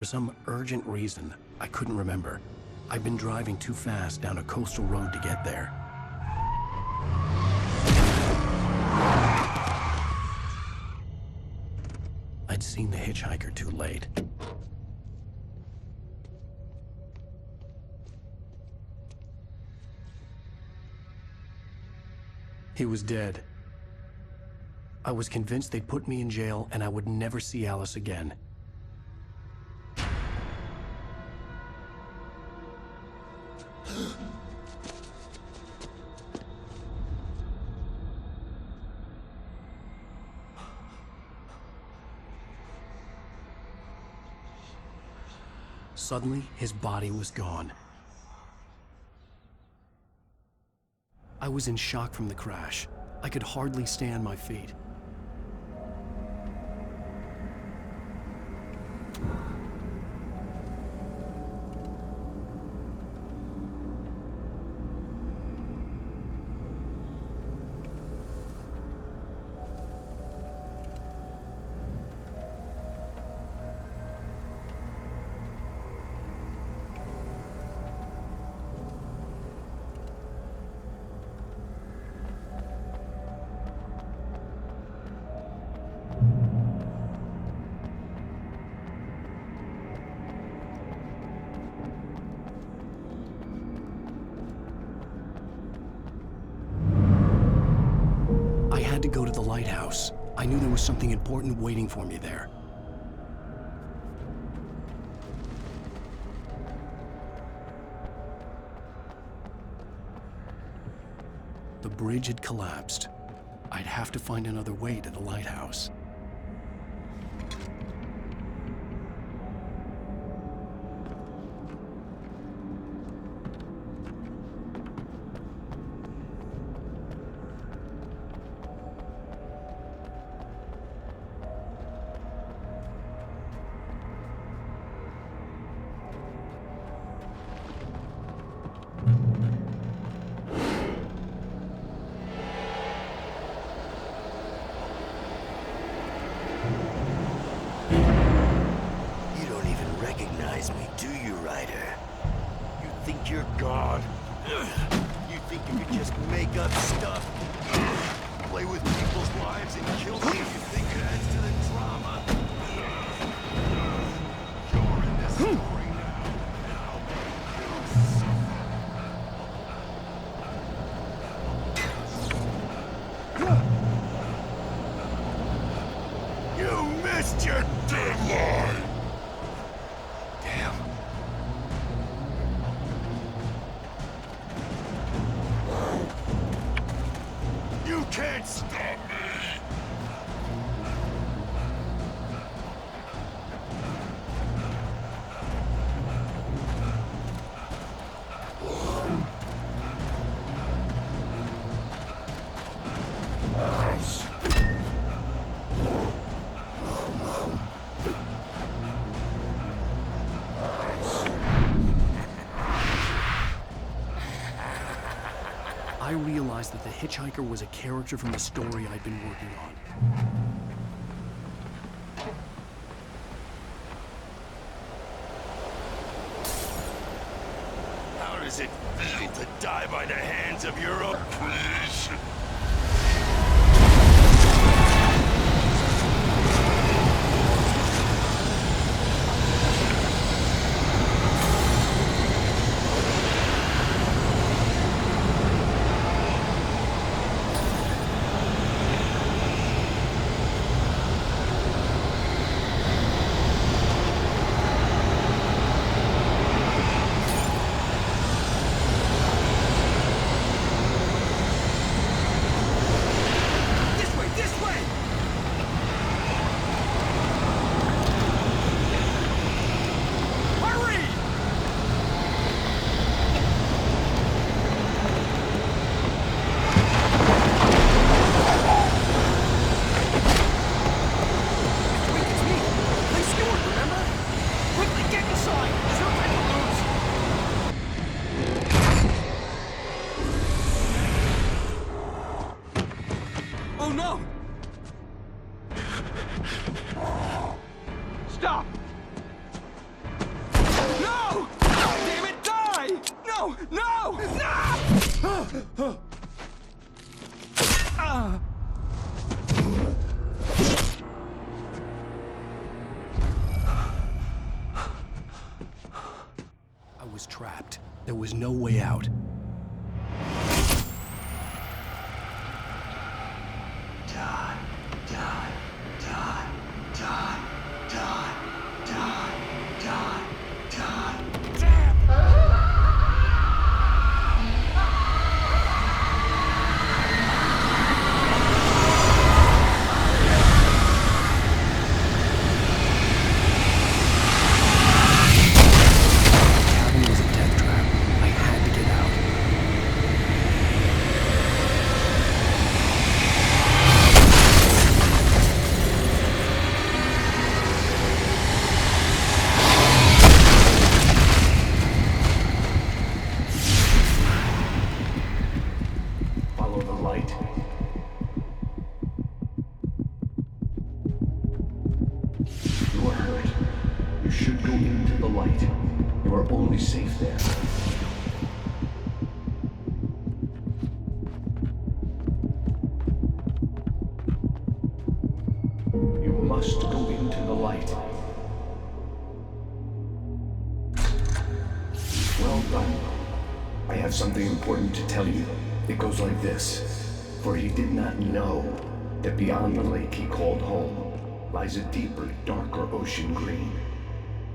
For some urgent reason, I couldn't remember. I'd been driving too fast down a coastal road to get there. I'd seen the hitchhiker too late. He was dead. I was convinced they'd put me in jail and I would never see Alice again. Suddenly, his body was gone. I was in shock from the crash. I could hardly stay on my feet. I had to go to the lighthouse. I knew there was something important waiting for me there. The bridge had collapsed. I'd have to find another way to the lighthouse. Me, do you, Ryder? You think you're God? You think you could just make up stuff? Play with people's lives and kill them? You think it adds to the drama? You're in this story now. You missed your deadline! You can't stop me! I realized that the hitchhiker was a character from the story I'd been working on. How does it feel to die by the hands of your own? Please. was trapped. There was no way out. Die, die, die, die, die, die, die, die. Damn! Cabin was a death trap. I had to get out. Follow the light. You are hurt. You should go into the light. You are only safe there. You must go into the light. Well done. I have something important to tell you. It goes like this. For he did not know that beyond the lake he called home lies a deeper, darker ocean green,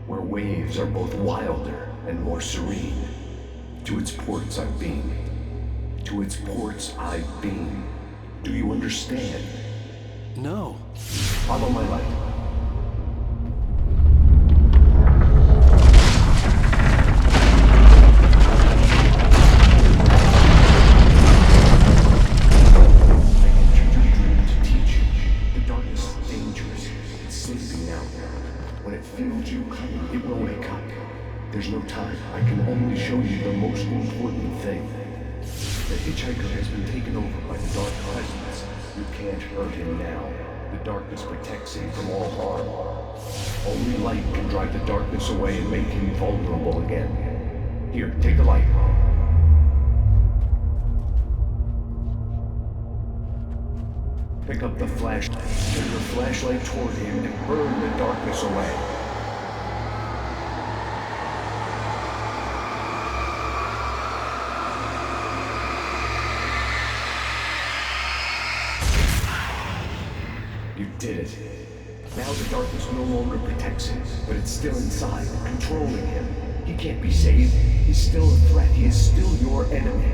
where waves are both wilder and more serene. To its ports I've been. To its ports I've been. Do you understand? No. Follow my light. I entered your dream to teach you. The darkness is dangerous. It's sleeping now. When it feels you coming, it will wake up. There's no time. I can only show you the most important thing. The hitchhiker has been taken over by the dark presence. You can't hurt him now. The darkness protects him from all harm. Only light can drive the darkness away and make him vulnerable again. Here, take the light. Pick up the flashlight. Turn your flashlight toward him and burn the darkness away. You did it. Now the darkness no longer protects him, but it's still inside, controlling him. He can't be saved. He's still a threat. He is still your enemy.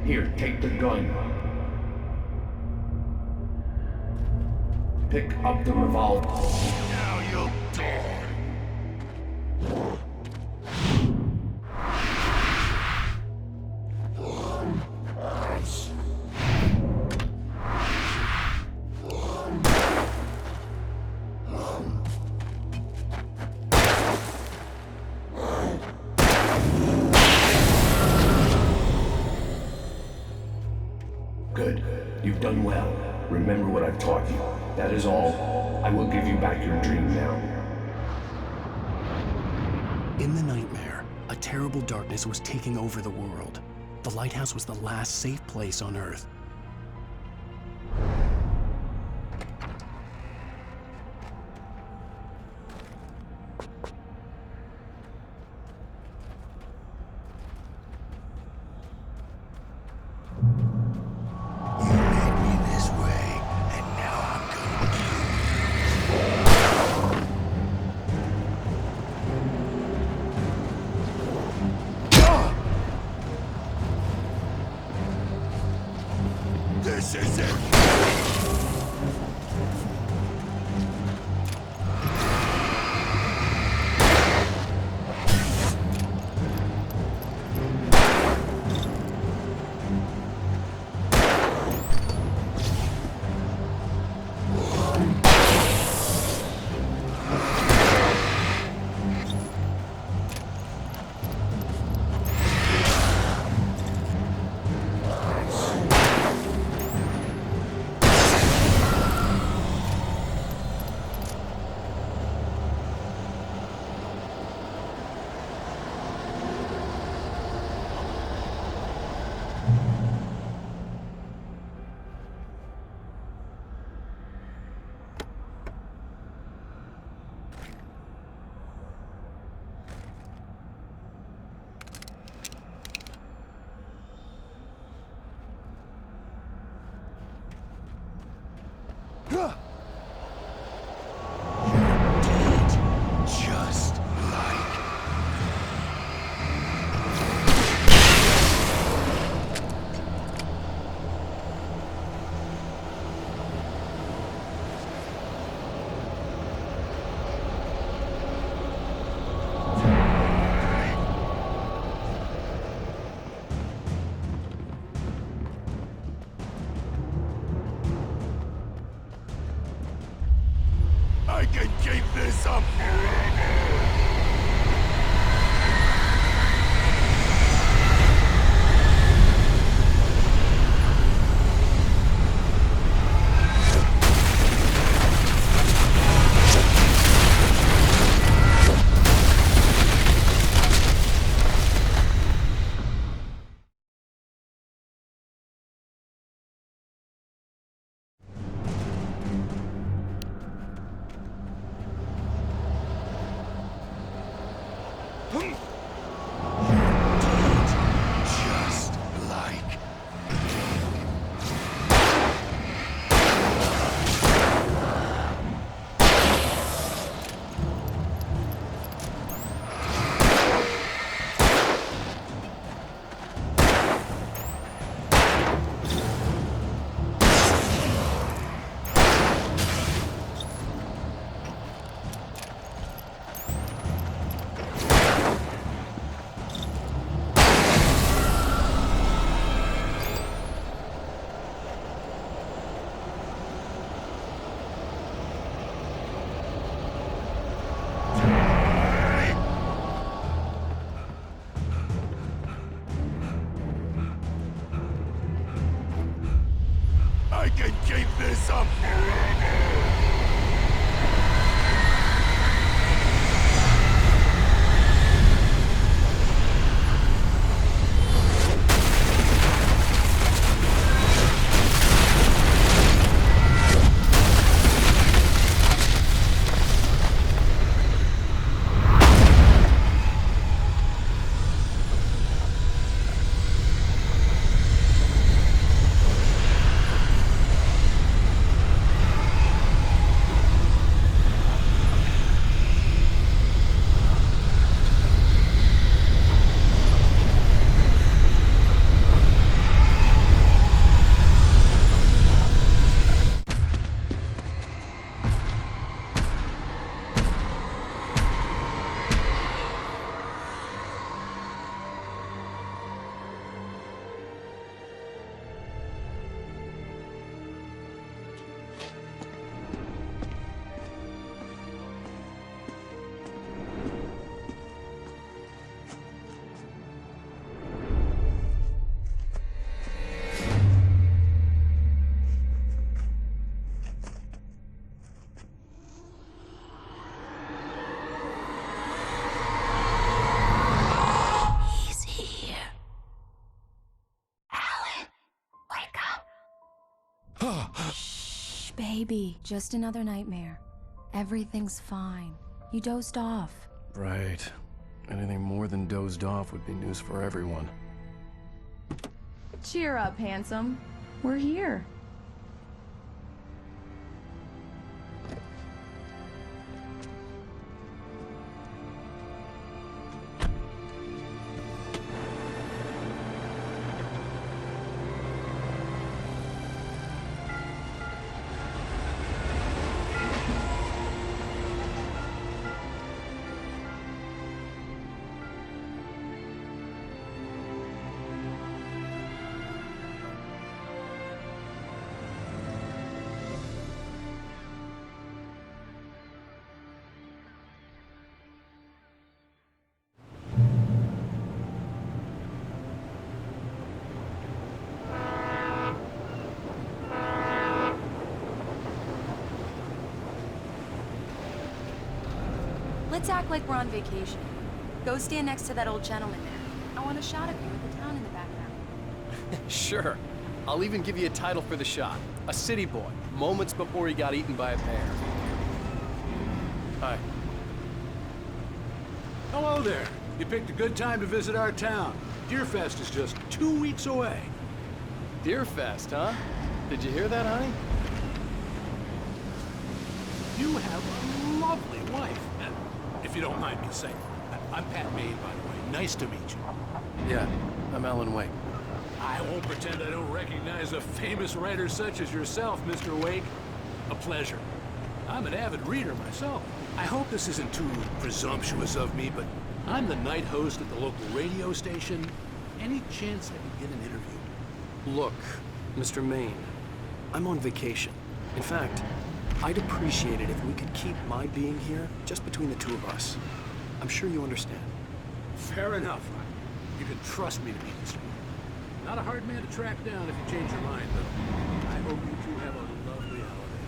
Here, take the gun. Pick up the revolver. Now you'll die. Good. You've done well. Remember what I've taught you. That is all. I will give you back your dream now. In the nightmare, a terrible darkness was taking over the world. The lighthouse was the last safe place on Earth. You made me this way, and now I'm gonna kill you. Just like... I can keep this up forever! Shh, baby. Just another nightmare. Everything's fine. You dozed off. Right. Anything more than dozed off would be news for everyone. Cheer up, handsome. We're here. Let's act like we're on vacation. Go stand next to that old gentleman there. I want a shot of you with the town in the background. Sure. I'll even give you a title for the shot. A city boy, moments before he got eaten by a bear. Hi. Hello there. You picked a good time to visit our town. Deerfest is just 2 weeks away. Deerfest, huh? Did you hear that, honey? You have a lovely wife. And if you don't mind me saying, I'm Pat Maine, by the way. Nice to meet you. Yeah, I'm Alan Wake. I won't pretend I don't recognize a famous writer such as yourself, Mr. Wake. A pleasure. I'm an avid reader myself. I hope this isn't too presumptuous of me, but I'm the night host at the local radio station. Any chance I could get an interview? Look, Mr. Maine, I'm on vacation. In fact, I'd appreciate it if we could keep my being here just between the two of us. I'm sure you understand. Fair enough. You can trust me to be discreet. Not a hard man to track down if you change your mind, though. I hope you two have a lovely holiday.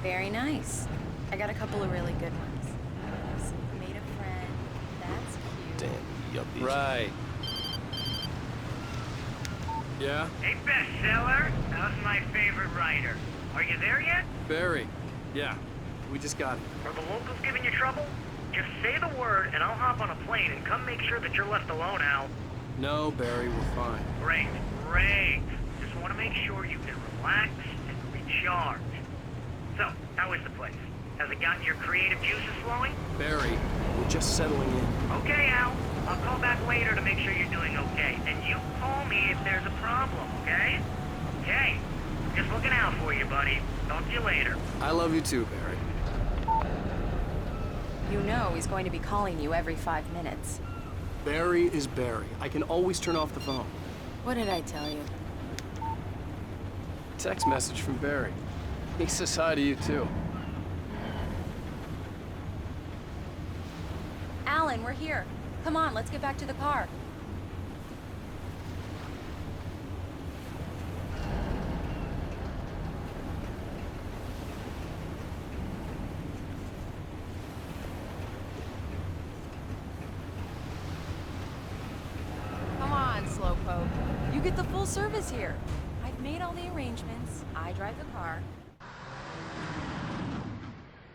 Very nice. I got a couple of really good ones. Made a friend. That's cute. Damn yuppies. Right. Yeah? Hey, bestseller. How's my favorite writer? Are you there yet? Barry. Yeah. We just got it. Are the locals giving you trouble? Just say the word and I'll hop on a plane and come make sure that you're left alone, Al. No, Barry, we're fine. Great, great. Just want to make sure you can relax and recharge. So, how is the place? Has it gotten your creative juices flowing? Barry, we're just settling in. Okay, Al. I'll call back later to make sure you're doing okay. And you call me if there's a problem, okay? Okay. Just looking out for you, buddy. Talk to you later. I love you too, Barry. You know he's going to be calling you every 5 minutes. Barry is Barry. I can always turn off the phone. What did I tell you? Text message from Barry. He says hi to you too. Alan, we're here. Come on, let's get back to the car. Come on, Slowpoke. You get the full service here. I've made all the arrangements. I drive the car.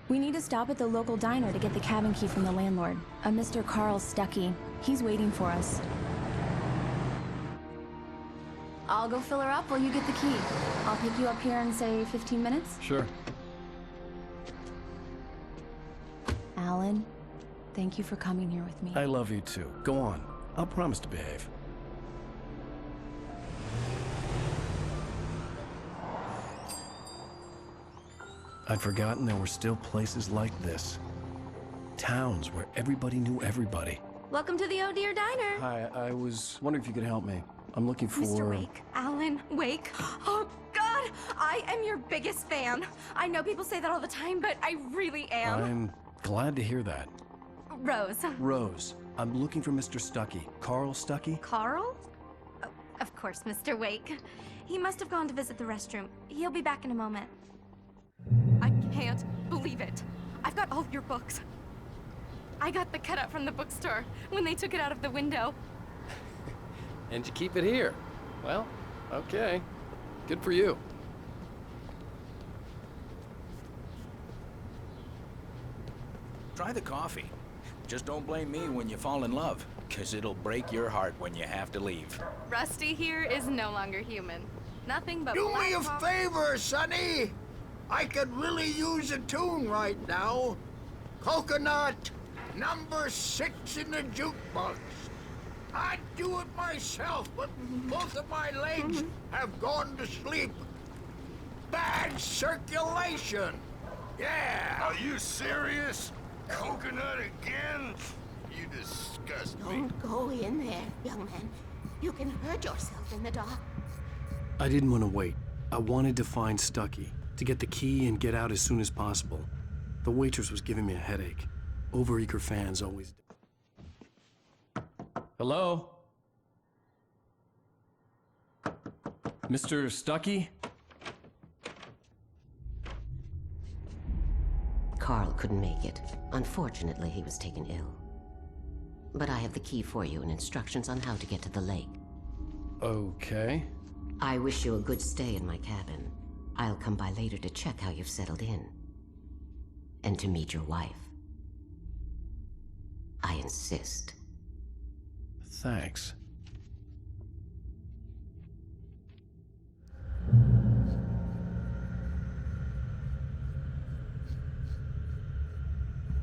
We need to stop at the local diner to get the cabin key from the landlord, a Mr. Carl Stuckey. He's waiting for us. I'll go fill her up while you get the key. I'll pick you up here in, say, 15 minutes? Sure. Alan, thank you for coming here with me. I love you too. Go on. I'll promise to behave. I'd forgotten there were still places like this. Towns where everybody knew everybody. Welcome to the Oh Dear Diner. Hi, I was wondering if you could help me. I'm looking for... Mr. Wake. Alan Wake. Oh, God! I am your biggest fan. I know people say that all the time, but I really am. I'm glad to hear that. Rose. Rose, I'm looking for Mr. Stuckey. Carl Stuckey? Carl? Oh, of course, Mr. Wake. He must have gone to visit the restroom. He'll be back in a moment. I can't believe it. I've got all your books. I got the cutout from the bookstore when they took it out of the window. And you keep it here. Well, okay. Good for you. Try the coffee. Just don't blame me when you fall in love, 'cause it'll break your heart when you have to leave. Rusty here is no longer human. Nothing but Do black me a coffee. favor, Sonny. I could really use a tune right now. Coconut, number 6 in the jukebox. I'd do it myself, but both of my legs have gone to sleep. Bad circulation. Yeah. Are you serious? Coconut again? You disgust me. Don't go in there, young man. You can hurt yourself in the dark. I didn't want to wait. I wanted to find Stuckey, to get the key and get out as soon as possible. The waitress was giving me a headache. Overeager fans always do. Hello? Mr. Stuckey? Carl couldn't make it. Unfortunately, he was taken ill. But I have the key for you and instructions on how to get to the lake. Okay. I wish you a good stay in my cabin. I'll come by later to check how you've settled in. And to meet your wife. I insist. Thanks.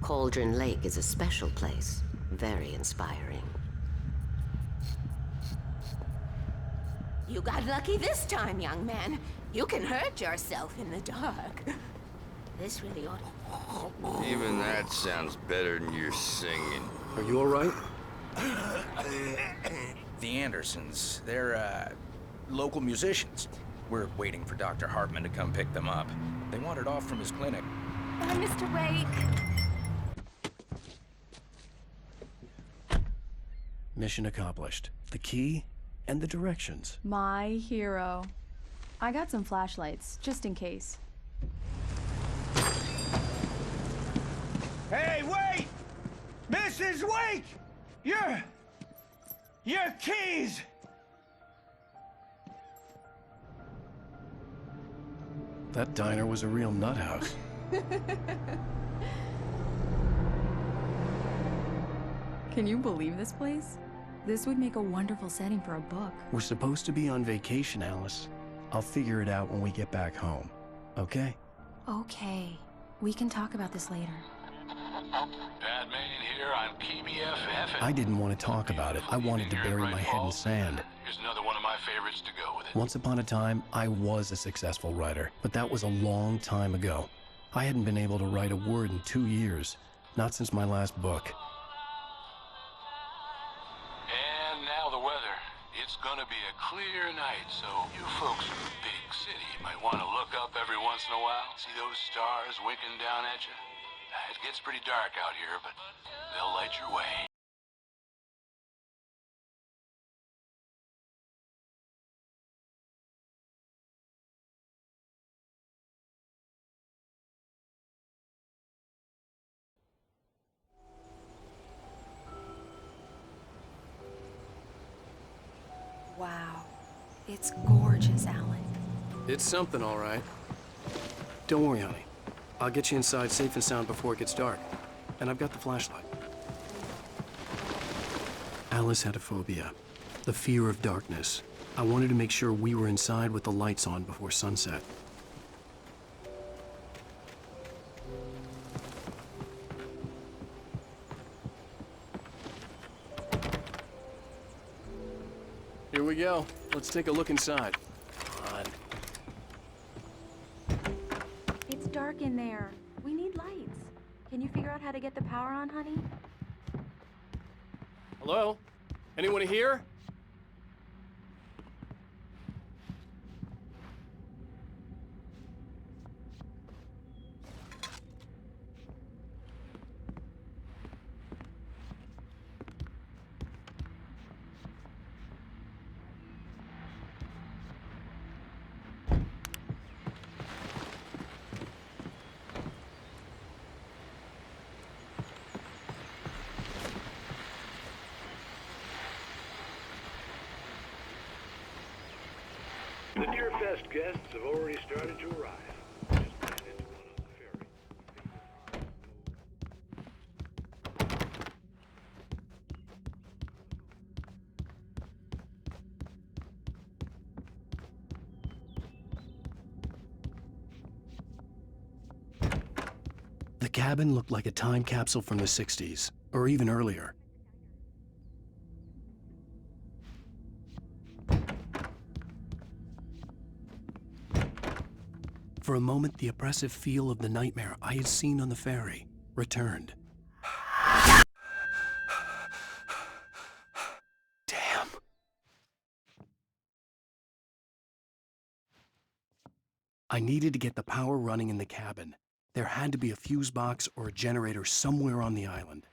Cauldron Lake is a special place. Very inspiring. You got lucky this time, young man. You can hurt yourself in the dark. This really ought to... Even that sounds better than your singing. Are you all right? The Andersons, they're, local musicians. We're waiting for Dr. Hartman to come pick them up. They wandered off from his clinic. Bye, Mr. Wake. Mission accomplished. The key and the directions. My hero. I got some flashlights, just in case. Hey, wait! Mrs. Wake! Your keys! That diner was a real nut house. Can you believe this place? This would make a wonderful setting for a book. We're supposed to be on vacation, Alice. I'll figure it out when we get back home, okay? Okay. We can talk about this later. Batman here on KBFF. I didn't want to talk about it. I wanted to bury my head in sand. Here's another one of my favorites to go with it. Once upon a time, I was a successful writer, but that was a long time ago. I hadn't been able to write a word in 2 years, not since my last book. And now the weather. It's gonna be a clear night, so you folks in the big city might want to look up every once in a while, see those stars winking down at you. It gets pretty dark out here, but they'll light your way. Wow. It's gorgeous, Alan. It's something, all right. Don't worry, honey. I'll get you inside safe and sound before it gets dark. And I've got the flashlight. Alice had a phobia. The fear of darkness. I wanted to make sure we were inside with the lights on before sunset. Here we go. Let's take a look inside. Come on. It's dark in there. We need lights. Can you figure out how to get the power on, honey? Hello? Anyone here? The Deerfest guests have already started to arrive. Just ran into one on the ferry. The cabin looked like a time capsule from the 60s, or even earlier. For a moment, the oppressive feel of the nightmare I had seen on the ferry returned. Damn. I needed to get the power running in the cabin. There had to be a fuse box or a generator somewhere on the island.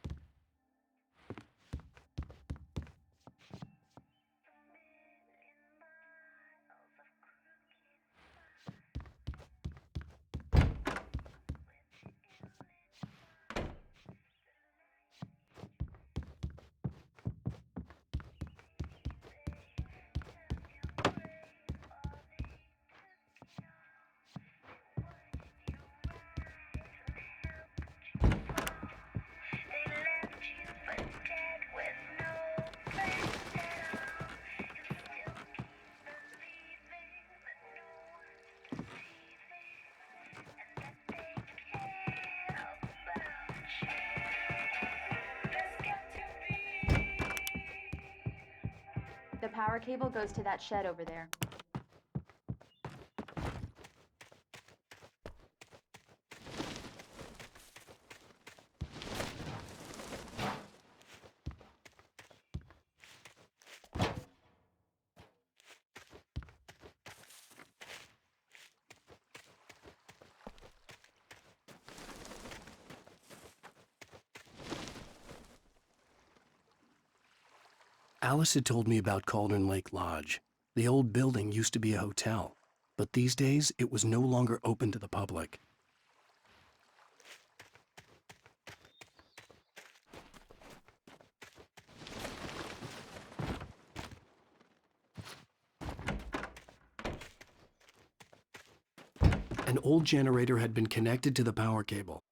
The power cable goes to that shed over there. Alice had told me about Cauldron Lake Lodge. The old building used to be a hotel, but these days it was no longer open to the public. An old generator had been connected to the power cable.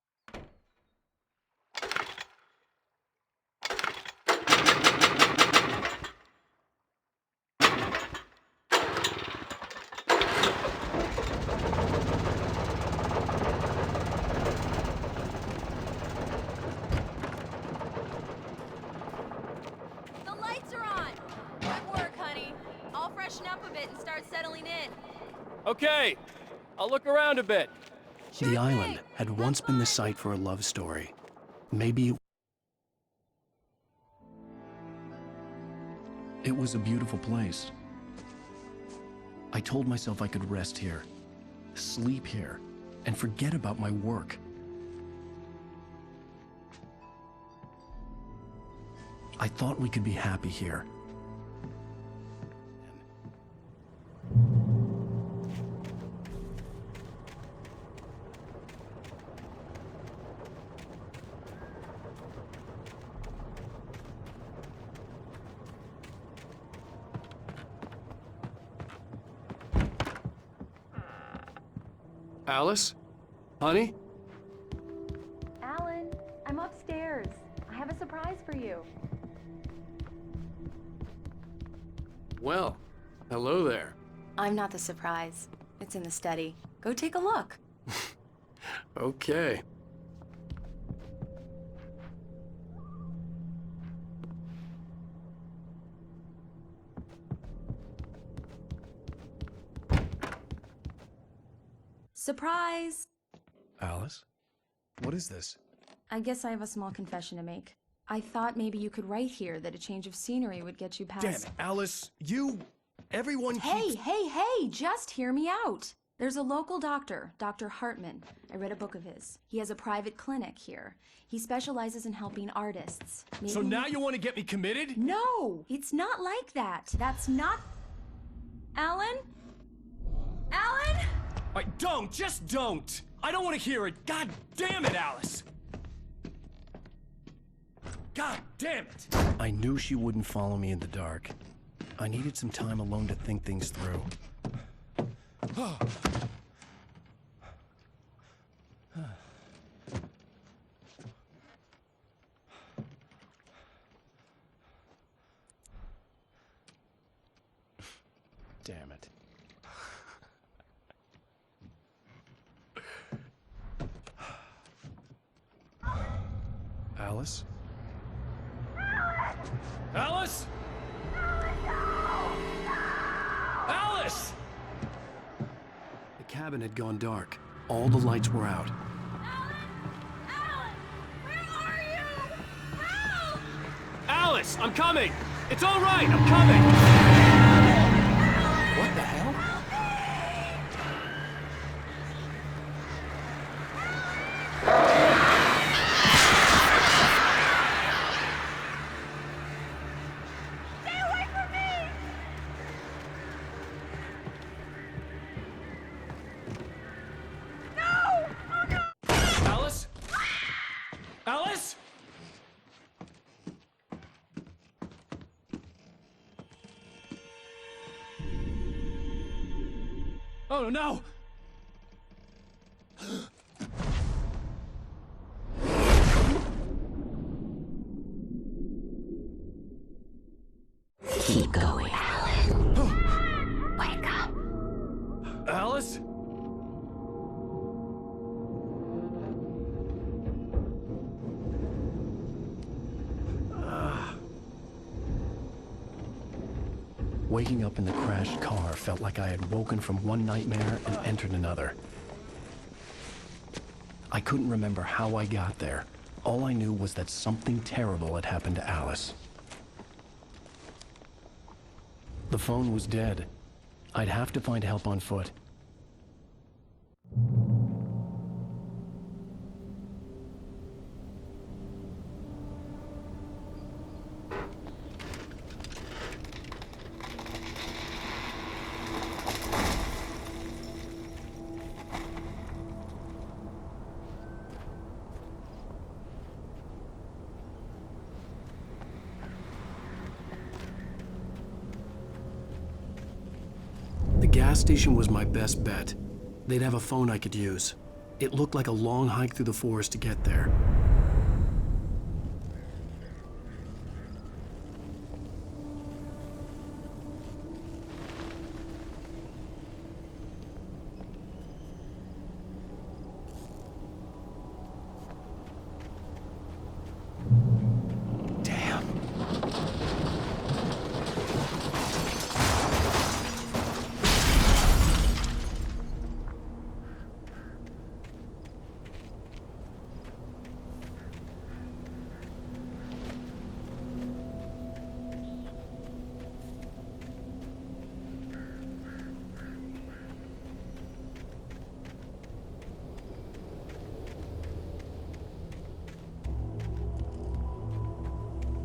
The lights are on! Good work, honey. I'll freshen up a bit and start settling in. Okay, I'll look around a bit. The island had once been the site for a love story. Maybe it was a beautiful place. I told myself I could rest here, sleep here, and forget about my work. I thought we could be happy here. Alice? Honey? Alan, I'm upstairs. I have a surprise for you. Well, hello there. I'm not the surprise. It's in the study. Go take a look. Okay. Surprise! Alice? What is this? I guess I have a small confession to make. I thought maybe you could write here that a change of scenery would get you past... Damn it, Alice, everyone keeps... Hey, just hear me out. There's a local doctor, Dr. Hartman. I read a book of his. He has a private clinic here. He specializes in helping artists. So now you want to get me committed? No, it's not like that. That's not... Alan? Alan? Just don't! I don't want to hear it! God damn it, Alice! God damn it! I knew she wouldn't follow me in the dark. I needed some time alone to think things through. Damn it. Alice? Alice? Alice! The cabin had gone dark. All the lights were out. Alice, I'm coming! It's all right, I'm coming! What the hell? Alice? Alice? Oh no! Keep going, Alan. Wake up. Alice? Waking up in the crashed car felt like I had woken from one nightmare and entered another. I couldn't remember how I got there. All I knew was that something terrible had happened to Alice. The phone was dead. I'd have to find help on foot. The gas station was my best bet. They'd have a phone I could use. It looked like a long hike through the forest to get there.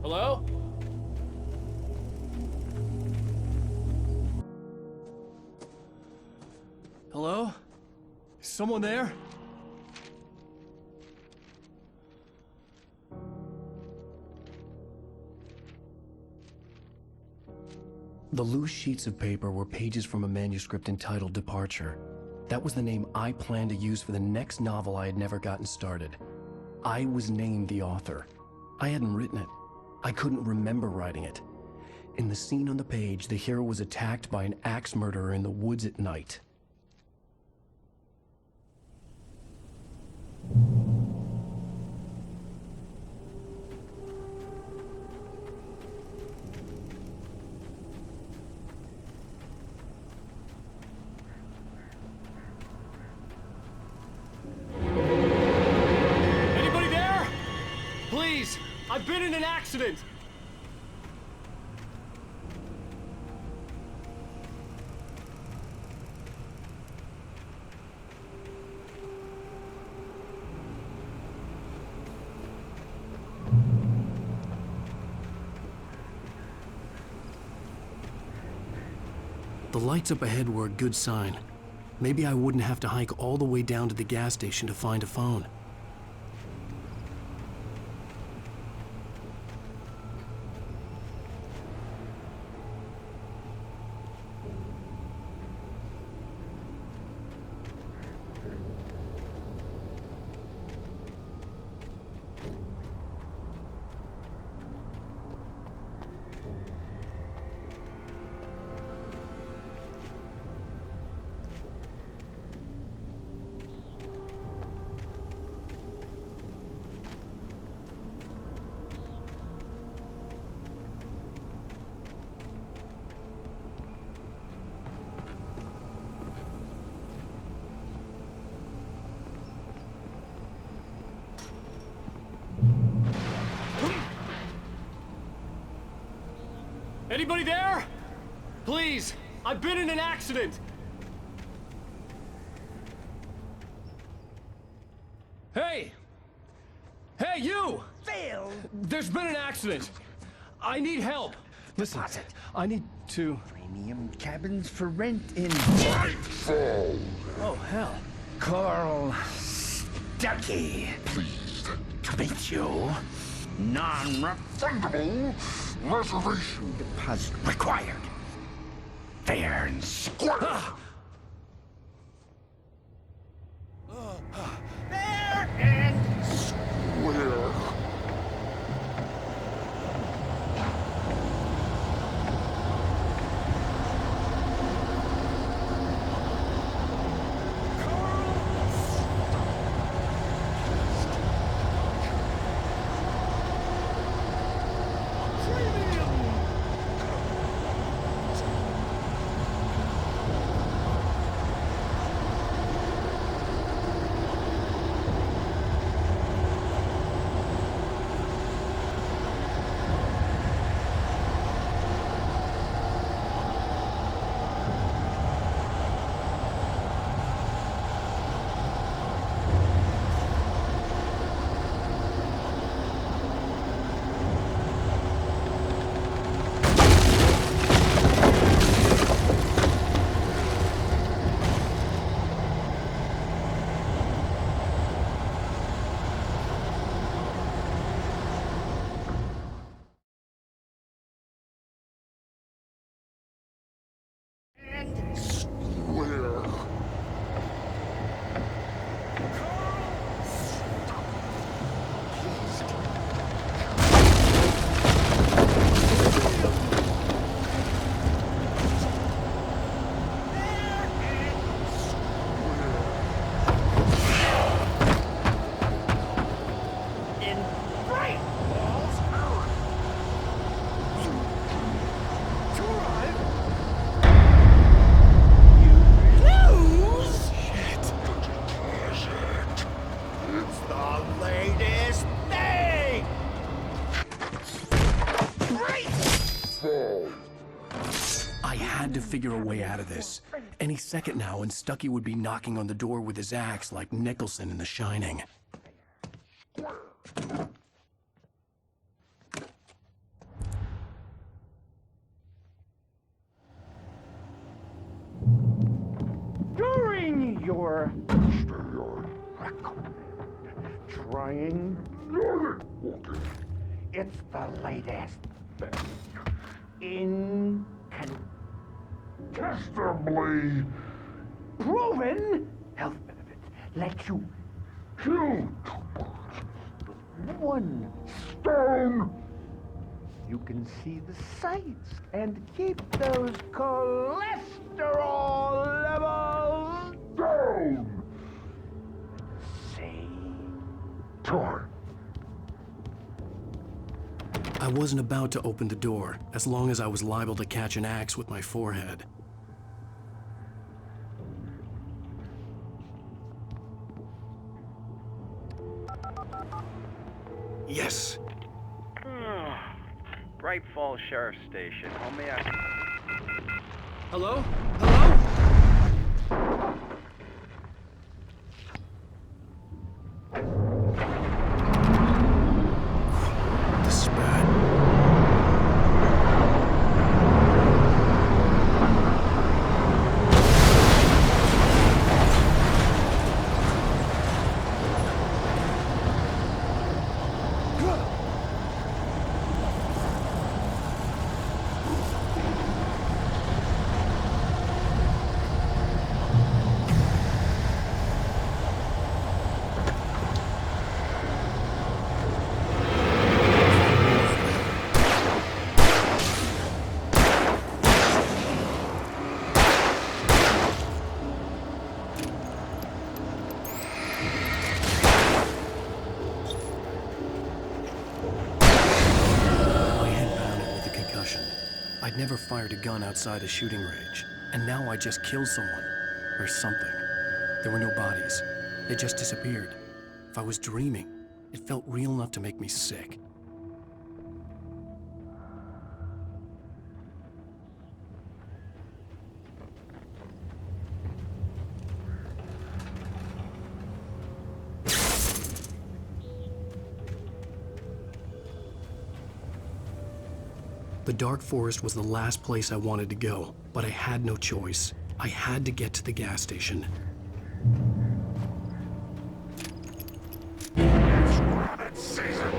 Hello? Hello? Is someone there? The loose sheets of paper were pages from a manuscript entitled Departure. That was the name I planned to use for the next novel I had never gotten started. I was named the author. I hadn't written it. I couldn't remember writing it. In the scene on the page, the hero was attacked by an axe murderer in the woods at night. Anybody there? Please! I've been in an accident! The lights up ahead were a good sign. Maybe I wouldn't have to hike all the way down to the gas station to find a phone. Anybody there? Please! I've been in an accident! Hey! Hey, you! Phil! There's been an accident! I need help! Listen, I need to... Premium cabins for rent in... Oh, hell. Carl Stuckey. Pleased to meet you. Non-refundable reservation deposit required. Fair and square. Fair and square. latest thing! I had to figure a way out of this. Any second now, and Stucky would be knocking on the door with his axe like Nicholson in The Shining. During your trying it's the latest incontestably proven health benefits let you kill with one stone. You can see the sights and keep those cholesterol levels down. Same time. I wasn't about to open the door, as long as I was liable to catch an axe with my forehead. Yes! Bright Falls Sheriff's Station. How may I... Hello? Hello? This is bad. I'd never fired a gun outside a shooting range, and now I just killed someone. Or something. There were no bodies. They just disappeared. If I was dreaming, it felt real enough to make me sick. The dark forest was the last place I wanted to go, but I had no choice. I had to get to the gas station. It's rabbit season!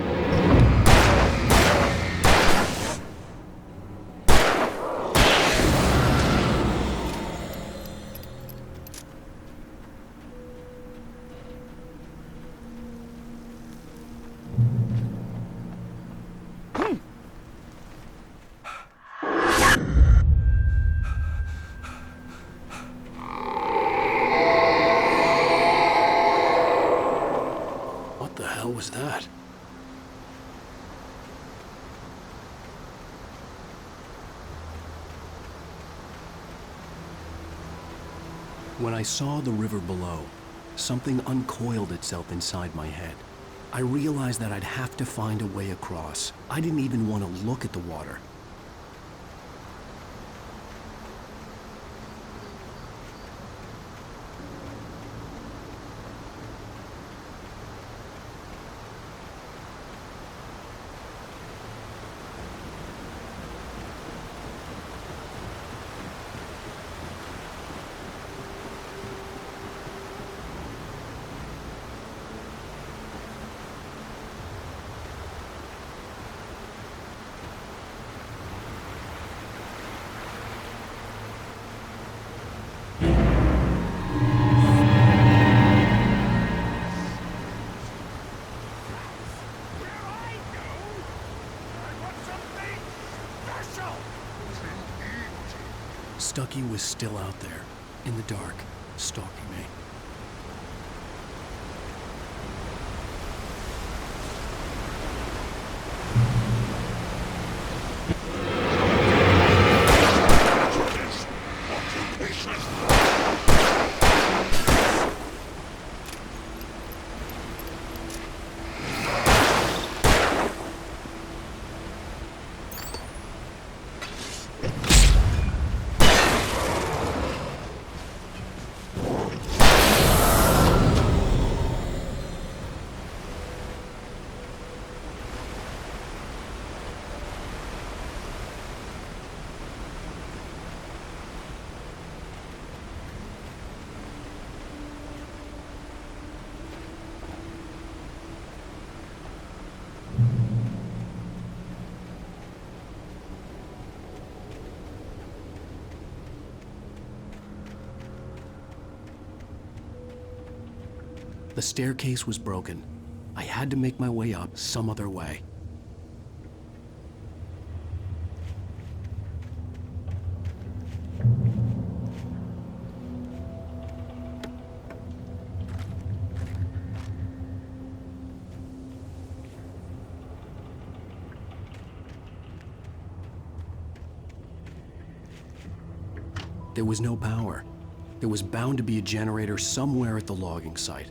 What was that? When I saw the river below, something uncoiled itself inside my head. I realized that I'd have to find a way across. I didn't even want to look at the water. Stucky was still out there, in the dark, stalking me. The staircase was broken. I had to make my way up some other way. There was no power. There was bound to be a generator somewhere at the logging site.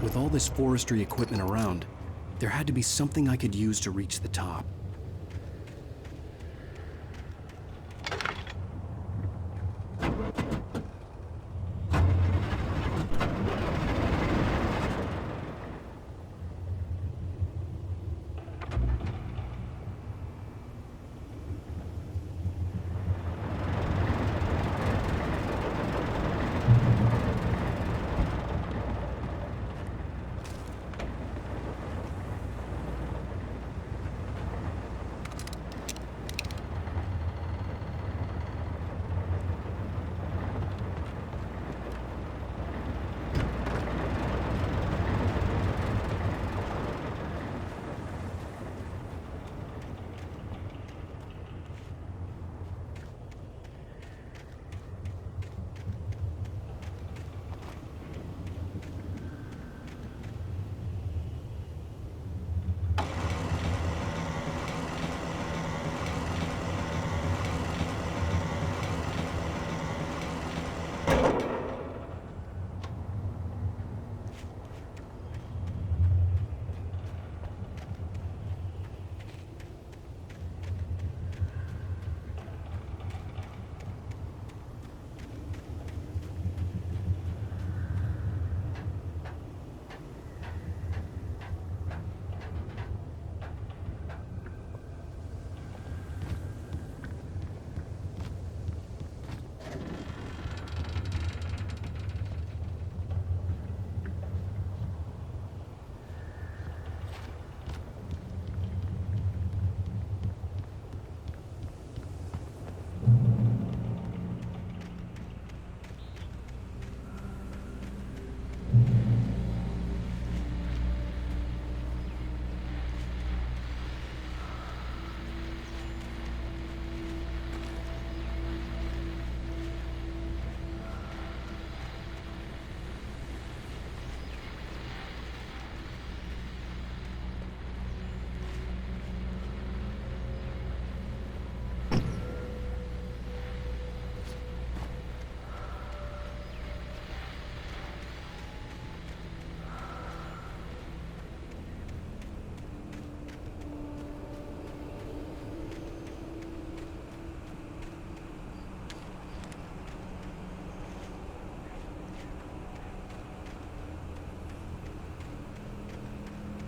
With all this forestry equipment around, there had to be something I could use to reach the top.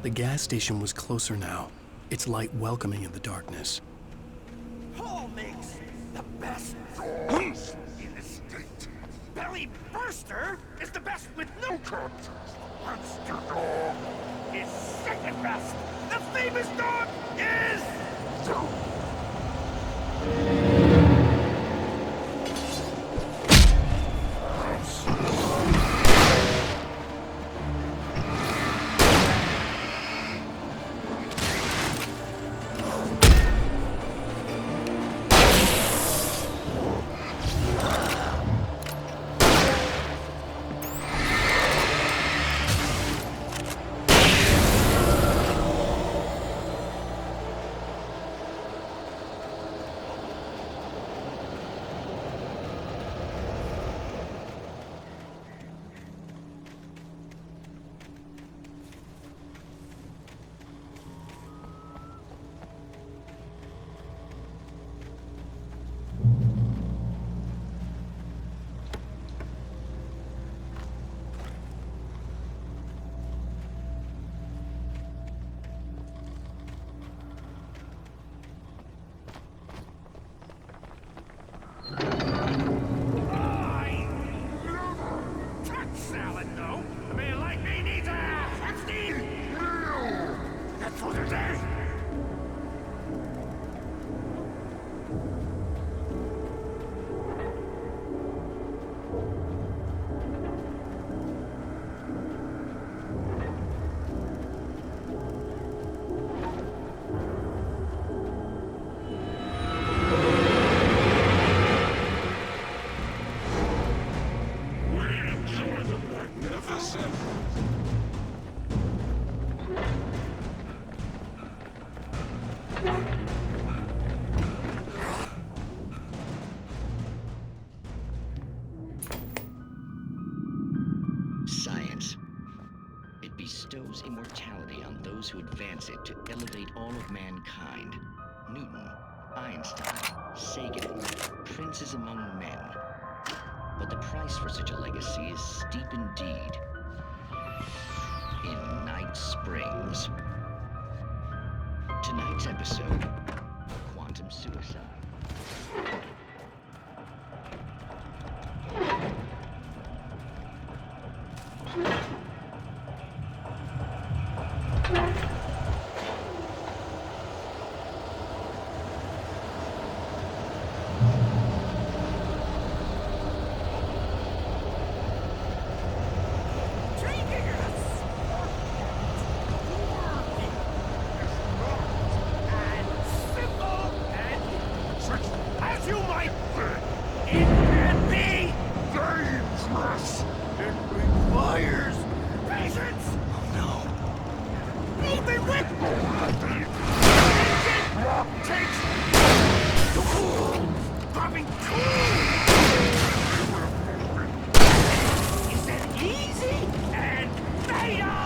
The gas station was closer now, its light welcoming in the darkness. Paul makes the best dogs in the state. Belly Burster is the best with no cut. Monster Dog is second best. The famous dog is... bestows immortality on those who advance it to elevate all of mankind. Newton, Einstein, Sagan, princes among men. But the price for such a legacy is steep indeed. In Night Springs. Tonight's episode, Quantum Suicide. As you might think, it can be dangerous. It requires patience. Oh no. Even with it takes dropping is that easy and fatal.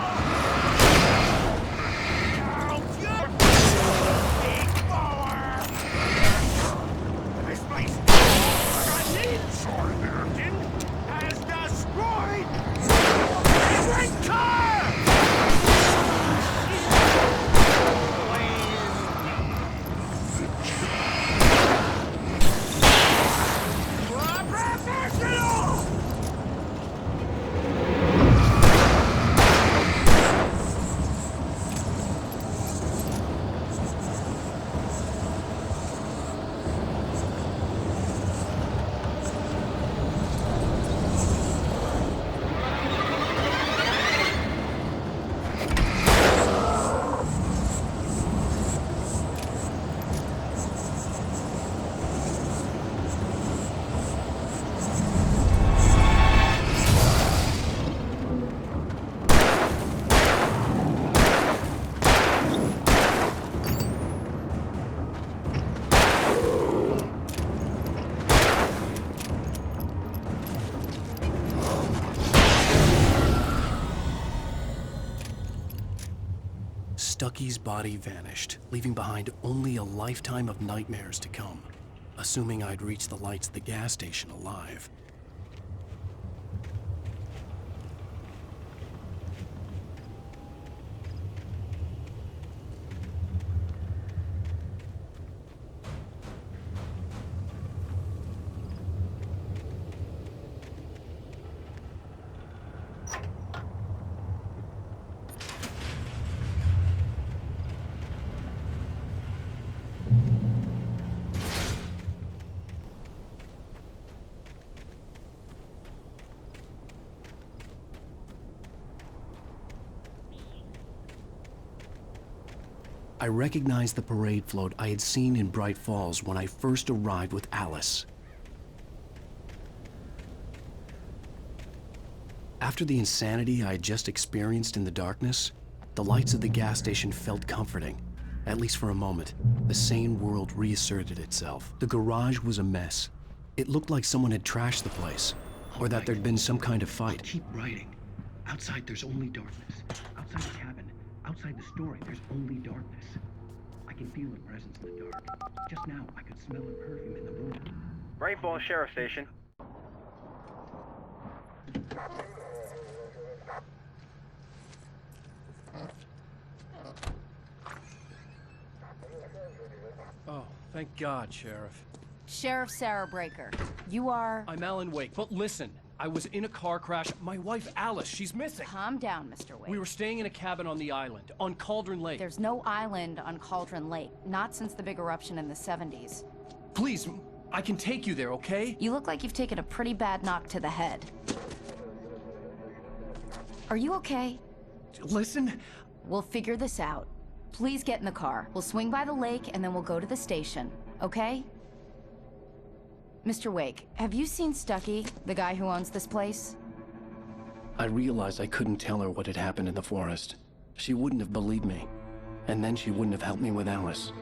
Count your big power. This place, an engine has destroyed every car! Professional! Stucky's body vanished, leaving behind only a lifetime of nightmares to come, assuming I'd reach the lights at the gas station alive. I recognized the parade float I had seen in Bright Falls when I first arrived with Alice. After the insanity I had just experienced in the darkness, the lights of the gas station felt comforting, at least for a moment. The sane world reasserted itself. The garage was a mess. It looked like someone had trashed the place, or that there'd been some kind of fight. Keep writing. Outside, there's only darkness. Outside the cabin, outside the story, there's only darkness. I can feel a presence in the dark. Just now, I could smell a perfume in the room. Bright Falls Sheriff Station. Oh, thank God, Sheriff. Sheriff Sarah Breaker. You are... I'm Alan Wake, but listen. I was in a car crash. My wife, Alice, she's missing. Calm down, Mr. Wake. We were staying in a cabin on the island, on Cauldron Lake. There's no island on Cauldron Lake, not since the big eruption in the 70s. Please, I can take you there, okay? You look like you've taken a pretty bad knock to the head. Are you okay? Listen. We'll figure this out. Please get in the car. We'll swing by the lake and then we'll go to the station, okay? Mr. Wake, have you seen Stucky, the guy who owns this place? I realized I couldn't tell her what had happened in the forest. She wouldn't have believed me. And then she wouldn't have helped me with Alice.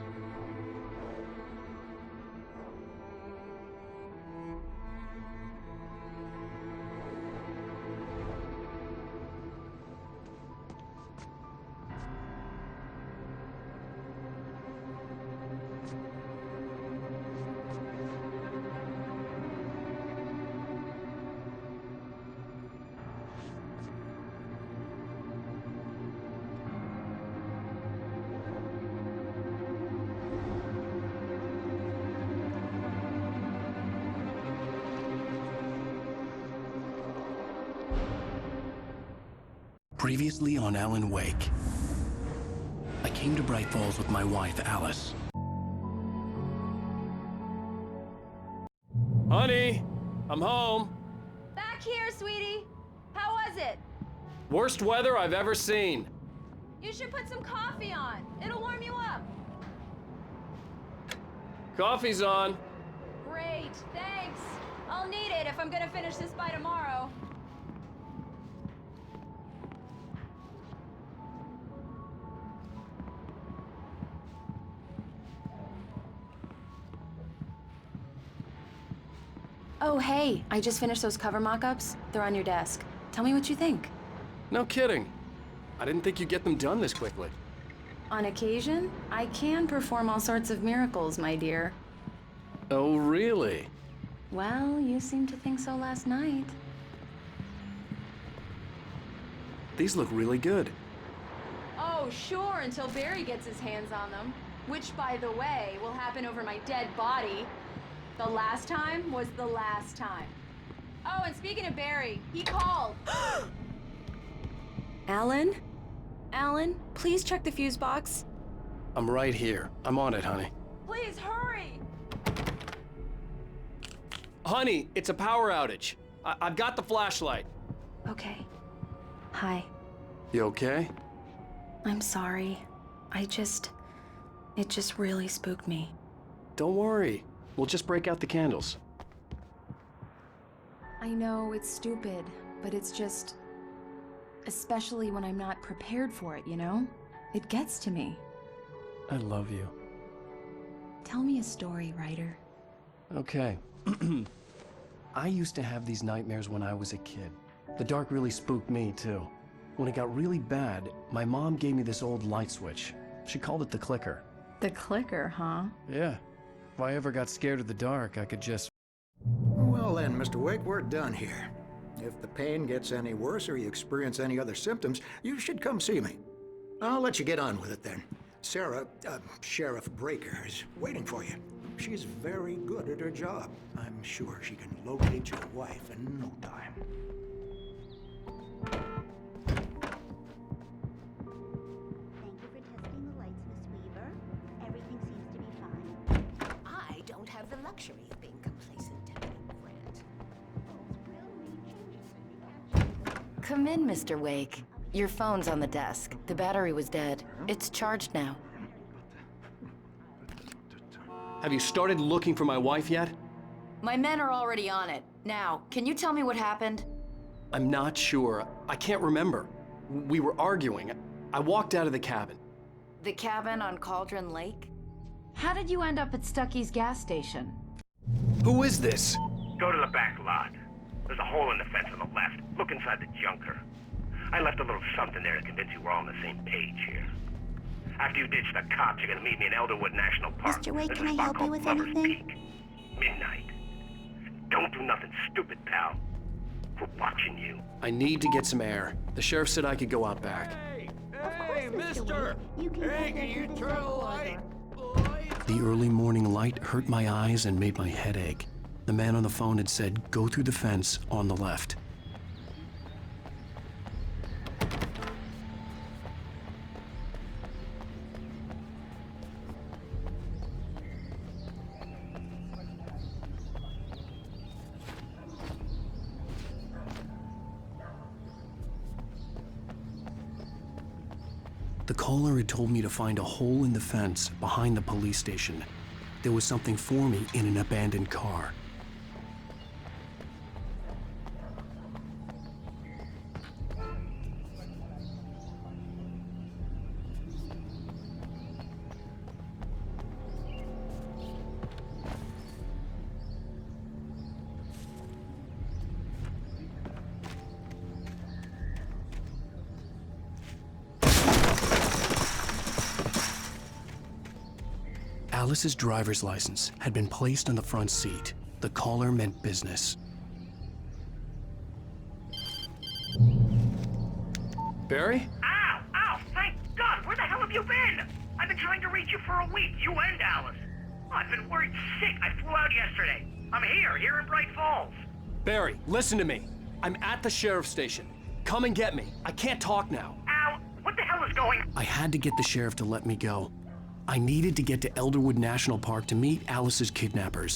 Previously on Alan Wake. I came to Bright Falls with my wife, Alice. Honey, I'm home. Back here, sweetie. How was it? Worst weather I've ever seen. You should put some coffee on. It'll warm you up. Coffee's on. Great, thanks. I'll need it if I'm gonna finish this by tomorrow. Oh, hey, I just finished those cover mock-ups. They're on your desk. Tell me what you think. No kidding. I didn't think you'd get them done this quickly. On occasion, I can perform all sorts of miracles, my dear. Oh, really? Well, you seemed to think so last night. These look really good. Oh, sure, until Barry gets his hands on them. Which, by the way, will happen over my dead body. The last time was the last time. Oh, and speaking of Barry, he called. Alan? Alan, please check the fuse box. I'm right here. I'm on it, honey. Please hurry! Honey, it's a power outage. I've got the flashlight. Okay. Hi. You okay? I'm sorry. It just really spooked me. Don't worry. We'll just break out the candles. I know it's stupid, but it's just... Especially when I'm not prepared for it, you know? It gets to me. I love you. Tell me a story, writer. Okay. I used to have these nightmares when I was a kid. The dark really spooked me, too. When it got really bad, my mom gave me this old light switch. She called it the clicker. The clicker, huh? Yeah. If I ever got scared of the dark, I could just... Well then, Mr. Wake, we're done here. If the pain gets any worse or you experience any other symptoms, you should come see me. I'll let you get on with it then. Sarah, Sheriff Breaker, is waiting for you. She's very good at her job. I'm sure she can locate your wife in no time. Thank you for testing the lights, Miss Weaver. Everything seems to be fine. I don't have the luxury of being complacent, Deputy Grant. Come in, Mr. Wake. Your phone's on the desk. The battery was dead. It's charged now. Have you started looking for my wife yet? My men are already on it. Now, can you tell me what happened? I'm not sure. I can't remember. We were arguing. I walked out of the cabin. The cabin on Cauldron Lake? How did you end up at Stucky's gas station? Who is this? Go to the back lot. There's a hole in the fence on the left. Look inside the junker. I left a little something there to convince you we're all on the same page here. After you ditch the cops, you're gonna meet me in Elderwood National Park. Mr. Wake, There's can a I spot help you called with Lover's anything? Peak. Midnight. Don't do nothing stupid, pal. We're watching you. I need to get some air. The sheriff said I could go out back. Hey, mister! Hey, can you turn the light? The early morning light hurt my eyes and made my head ache. The man on the phone had said, go through the fence on the left. The caller had told me to find a hole in the fence behind the police station. There was something for me in an abandoned car. Alice's driver's license had been placed on the front seat. The caller meant business. Barry? Ow! Ow! Thank God! Where the hell have you been? I've been trying to reach you for a week, you and Alice. I've been worried sick. I flew out yesterday. I'm here in Bright Falls. Barry, listen to me. I'm at the sheriff's station. come and get me. I can't talk now. Al, what the hell is going on? I had to get the sheriff to let me go. I needed to get to Elderwood National Park to meet Alice's kidnappers.